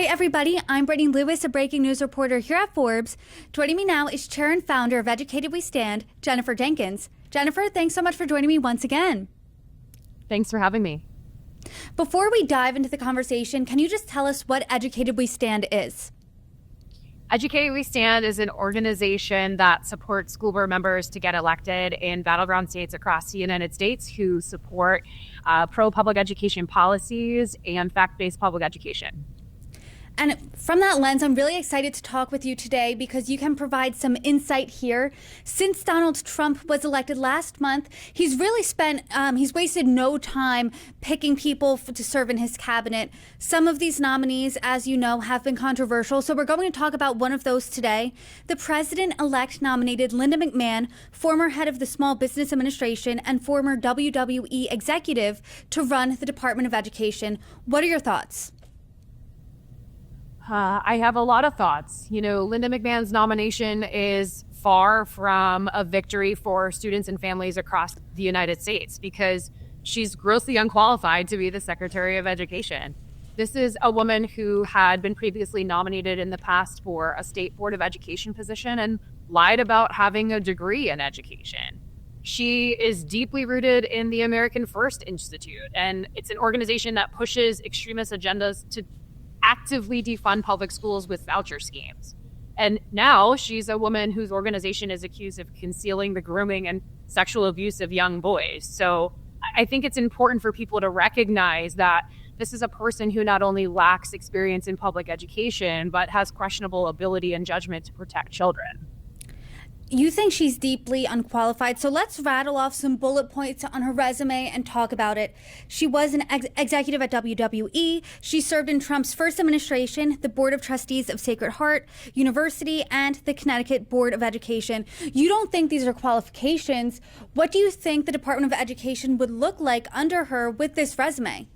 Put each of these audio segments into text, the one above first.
Hi, everybody. I'm Brittany Lewis, a breaking news reporter here at Forbes. Joining me now is chair and founder of Educated We Stand, Jennifer Jenkins. Jennifer, thanks so much for joining me once again. Thanks for having me. Before we dive into the conversation, can you just tell us what Educated We Stand is? Educated We Stand is an organization that supports school board members to get elected in battleground states across the United States who support pro-public education policies and fact-based public education. And from that lens, I'm really excited to talk with you today because you can provide some insight here. Since Donald Trump was elected last month, he's really he's wasted no time picking people to serve in his cabinet. Some of these nominees, as you know, have been controversial, so we're going to talk about one of those today. The president-elect nominated Linda McMahon, former head of the Small Business Administration and former WWE executive, to run the Department of Education. What are your thoughts? I have a lot of thoughts. Linda McMahon's nomination is far from a victory for students and families across the United States because she's grossly unqualified to be the Secretary of Education. This is a woman who had been previously nominated in the past for a state board of education position and lied about having a degree in education. She is deeply rooted in the American First Institute, and it's an organization that pushes extremist agendas to actively defund public schools with voucher schemes. And now she's a woman whose organization is accused of concealing the grooming and sexual abuse of young boys. So I think it's important for people to recognize that this is a person who not only lacks experience in public education, but has questionable ability and judgment to protect children. You think she's deeply unqualified, so let's rattle off some bullet points on her resume and talk about it. She was an executive at WWE. She served in Trump's first administration, the Board of Trustees of Sacred Heart University, and the Connecticut Board of Education. You don't think these are qualifications. What do you think the Department of Education would look like under her with this resume?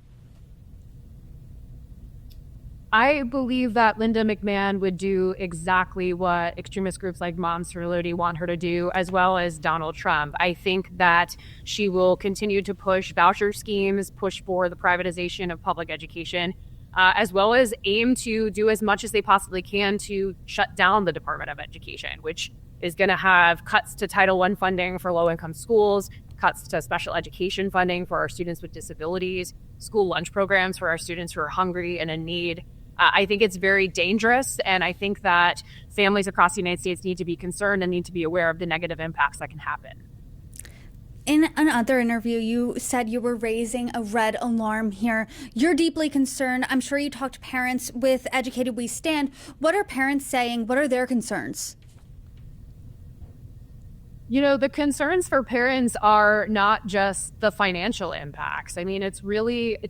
I believe that Linda McMahon would do exactly what extremist groups like Moms for Liberty want her to do, as well as Donald Trump. I think that she will continue to push voucher schemes, push for the privatization of public education, as well as aim to do as much as they possibly can to shut down the Department of Education, which is going to have cuts to Title I funding for low-income schools, cuts to special education funding for our students with disabilities, school lunch programs for our students who are hungry and in need. I think it's very dangerous, and I think that families across the United States need to be concerned and need to be aware of the negative impacts that can happen. In another interview, you said you were raising a red alarm here. You're deeply concerned. I'm sure you talked to parents with Educated We Stand. What are parents saying? What are their concerns? The concerns for parents are not just the financial impacts. I mean, it's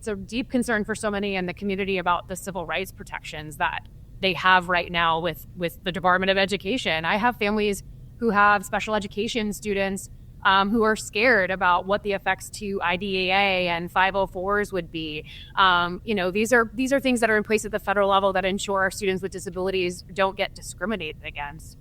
a deep concern for so many in the community about the civil rights protections that they have right now with the Department of Education. I have families who have special education students who are scared about what the effects to IDEA and 504s would be. These are things that are in place at the federal level that ensure our students with disabilities don't get discriminated against.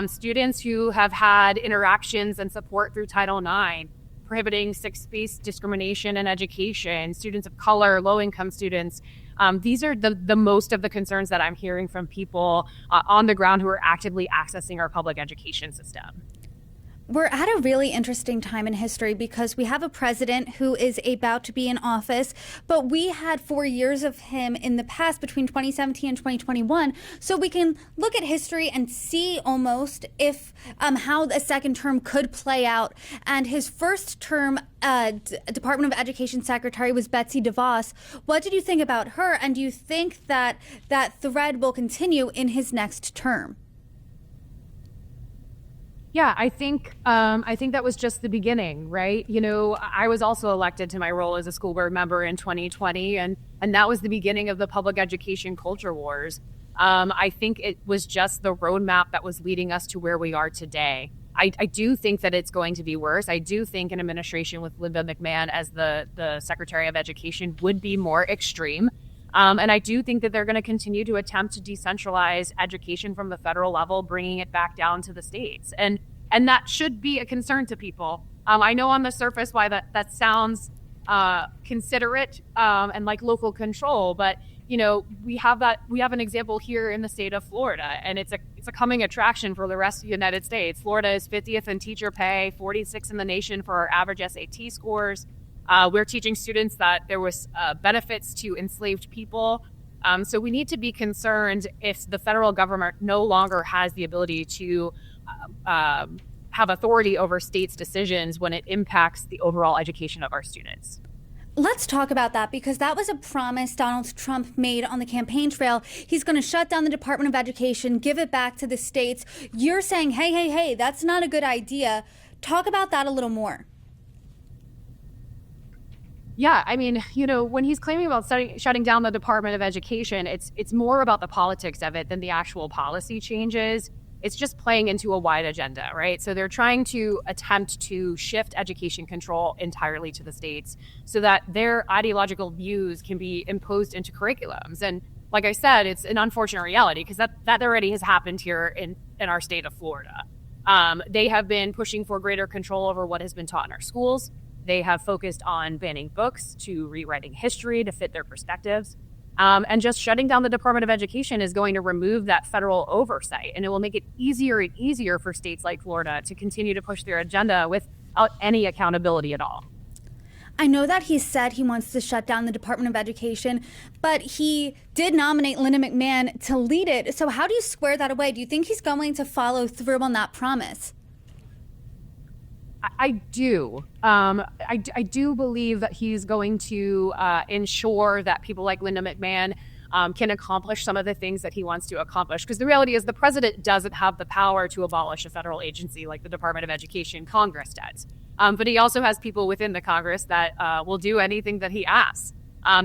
Students who have had interactions and support through Title IX, prohibiting sex-based discrimination in education, students of color, low-income students. These are the most of the concerns that I'm hearing from people on the ground who are actively accessing our public education system. We're at a really interesting time in history because we have a president who is about to be in office, but we had 4 years of him in the past between 2017 and 2021. So we can look at history and see almost if how a second term could play out. And his first term Department of Education secretary was Betsy DeVos. What did you think about her? And do you think that that thread will continue in his next term? Yeah, I think that was just the beginning, right? I was also elected to my role as a school board member in 2020, and that was the beginning of the public education culture wars. I think it was just the roadmap that was leading us to where we are today. I do think that it's going to be worse. I do think an administration with Linda McMahon as the Secretary of Education would be more extreme. And I do think that they're going to continue to attempt to decentralize education from the federal level, bringing it back down to the states. And that should be a concern to people. I know on the surface why that sounds considerate and like local control. But we have an example here in the state of Florida, and it's a coming attraction for the rest of the United States. Florida is 50th in teacher pay, 46th in the nation for our average SAT scores. We're teaching students that there was benefits to enslaved people. So we need to be concerned if the federal government no longer has the ability to have authority over states' decisions when it impacts the overall education of our students. Let's talk about that, because that was a promise Donald Trump made on the campaign trail. He's going to shut down the Department of Education, give it back to the states. You're saying, hey, that's not a good idea. Talk about that a little more. Yeah, I mean, when he's claiming about shutting down the Department of Education, it's more about the politics of it than the actual policy changes. It's just playing into a wide agenda, right? So they're trying to attempt to shift education control entirely to the states so that their ideological views can be imposed into curriculums. And like I said, it's an unfortunate reality because that already has happened here in our state of Florida. They have been pushing for greater control over what has been taught in our schools. They have focused on banning books, to rewriting history to fit their perspectives. And just shutting down the Department of Education is going to remove that federal oversight, and it will make it easier and easier for states like Florida to continue to push their agenda without any accountability at all. I know that he said he wants to shut down the Department of Education, but he did nominate Linda McMahon to lead it. So how do you square that away? Do you think he's going to follow through on that promise? I do. I do believe that he's going to ensure that people like Linda McMahon can accomplish some of the things that he wants to accomplish. Because the reality is the president doesn't have the power to abolish a federal agency like the Department of Education. Congress does. But he also has people within the Congress that will do anything that he asks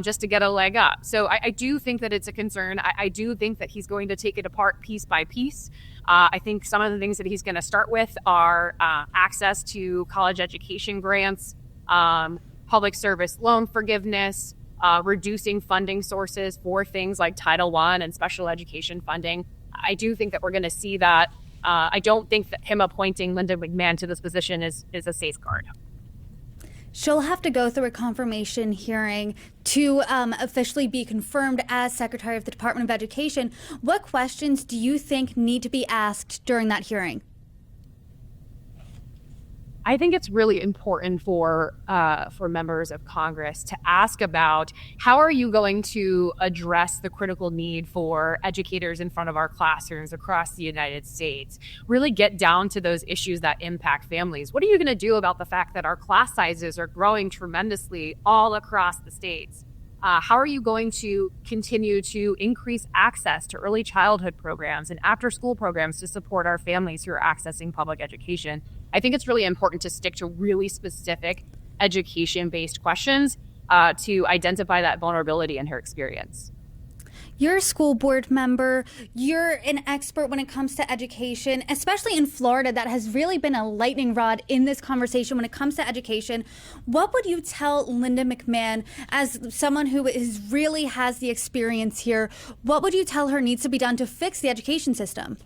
just to get a leg up. So I do think that it's a concern. I do think that he's going to take it apart piece by piece. I think some of the things that he's going to start with are access to college education grants, public service loan forgiveness, reducing funding sources for things like Title I and special education funding. I do think that we're going to see that. I don't think that him appointing Linda McMahon to this position is a safeguard. She'll have to go through a confirmation hearing to officially be confirmed as Secretary of the Department of Education. What questions do you think need to be asked during that hearing? I think it's really important for members of Congress to ask about how are you going to address the critical need for educators in front of our classrooms across the United States. Really get down to those issues that impact families. What are you going to do about the fact that our class sizes are growing tremendously all across the states? How are you going to continue to increase access to early childhood programs and after-school programs to support our families who are accessing public education? I think it's really important to stick to really specific education-based questions to identify that vulnerability in her experience. You're a school board member. You're an expert when it comes to education, especially in Florida. That has really been a lightning rod in this conversation when it comes to education. What would you tell Linda McMahon, as someone who really has the experience here, what would you tell her needs to be done to fix the education system?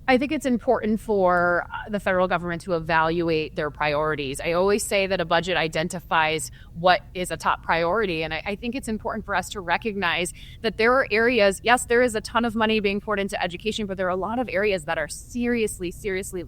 I think it's important for the federal government to evaluate their priorities. I always say that a budget identifies what is a top priority. And I think it's important for us to recognize that there are areas, yes, there is a ton of money being poured into education, but there are a lot of areas that are seriously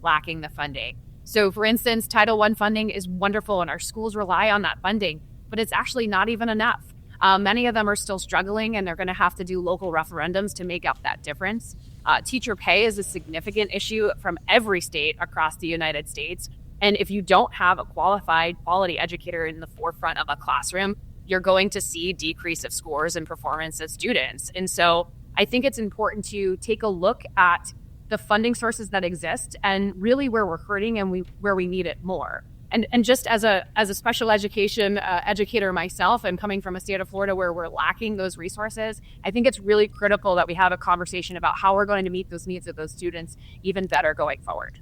lacking the funding. So for instance, Title I funding is wonderful and our schools rely on that funding, but it's actually not even enough. Many of them are still struggling and they're going to have to do local referendums to make up that difference. Teacher pay is a significant issue from every state across the United States. And if you don't have a qualified quality educator in the forefront of a classroom, you're going to see decrease of scores and performance of students. And so I think it's important to take a look at the funding sources that exist and really where we're hurting and where we need it more. And just as a special education educator myself, and coming from a state of Florida where we're lacking those resources, I think it's really critical that we have a conversation about how we're going to meet those needs of those students even better going forward.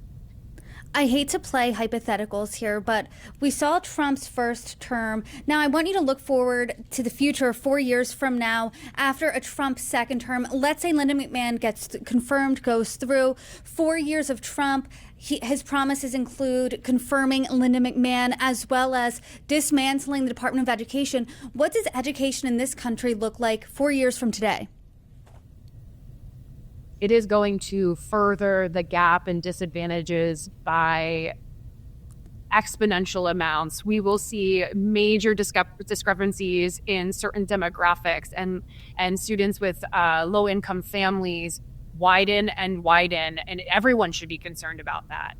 I hate to play hypotheticals here, but we saw Trump's first term. Now, I want you to look forward to the future 4 years from now after a Trump second term. Let's say Linda McMahon gets confirmed, goes through 4 years of Trump. His promises include confirming Linda McMahon as well as dismantling the Department of Education. What does education in this country look like 4 years from today? It is going to further the gap and disadvantages by exponential amounts. We will see major discrepancies in certain demographics, and students with low-income families widen and widen, and everyone should be concerned about that.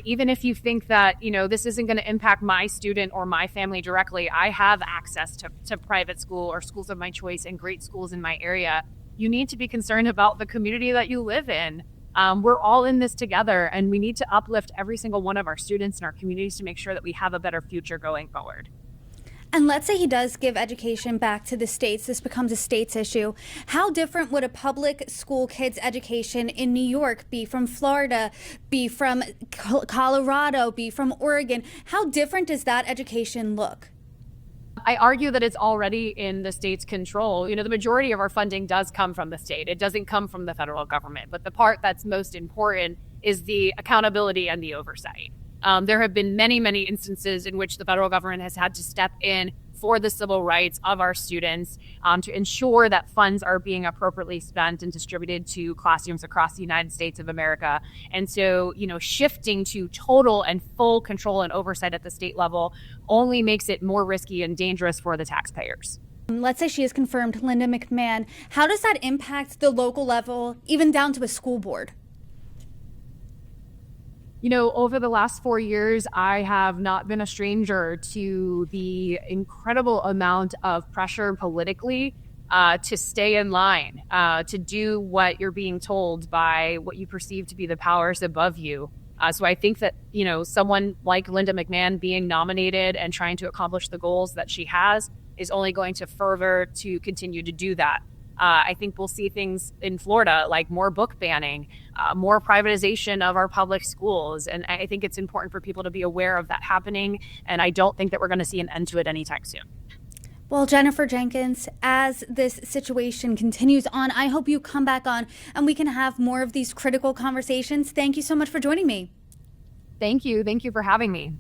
Even if you think that, this isn't going to impact my student or my family directly, I have access to private school or schools of my choice and great schools in my area. You need to be concerned about the community that you live in. We're all in this together, and we need to uplift every single one of our students in our communities to make sure that we have a better future going forward. And let's say he does give education back to the states. This becomes a states issue. How different would a public school kid's education in New York be from Florida, be from Colorado, be from Oregon? How different does that education look? I argue that it's already in the state's control. The majority of our funding does come from the state. It doesn't come from the federal government. But the part that's most important is the accountability and the oversight. There have been many, many instances in which the federal government has had to step in for the civil rights of our students to ensure that funds are being appropriately spent and distributed to classrooms across the United States of America. And so, shifting to total and full control and oversight at the state level only makes it more risky and dangerous for the taxpayers. Let's say she is confirmed, Linda McMahon. How does that impact the local level, even down to a school board? Over the last 4 years, I have not been a stranger to the incredible amount of pressure politically to stay in line, to do what you're being told by what you perceive to be the powers above you. So I think that, someone like Linda McMahon being nominated and trying to accomplish the goals that she has is only going to further to continue to do that. I think we'll see things in Florida like more book banning, more privatization of our public schools. And I think it's important for people to be aware of that happening. And I don't think that we're going to see an end to it anytime soon. Well, Jennifer Jenkins, as this situation continues on, I hope you come back on and we can have more of these critical conversations. Thank you so much for joining me. Thank you. Thank you for having me.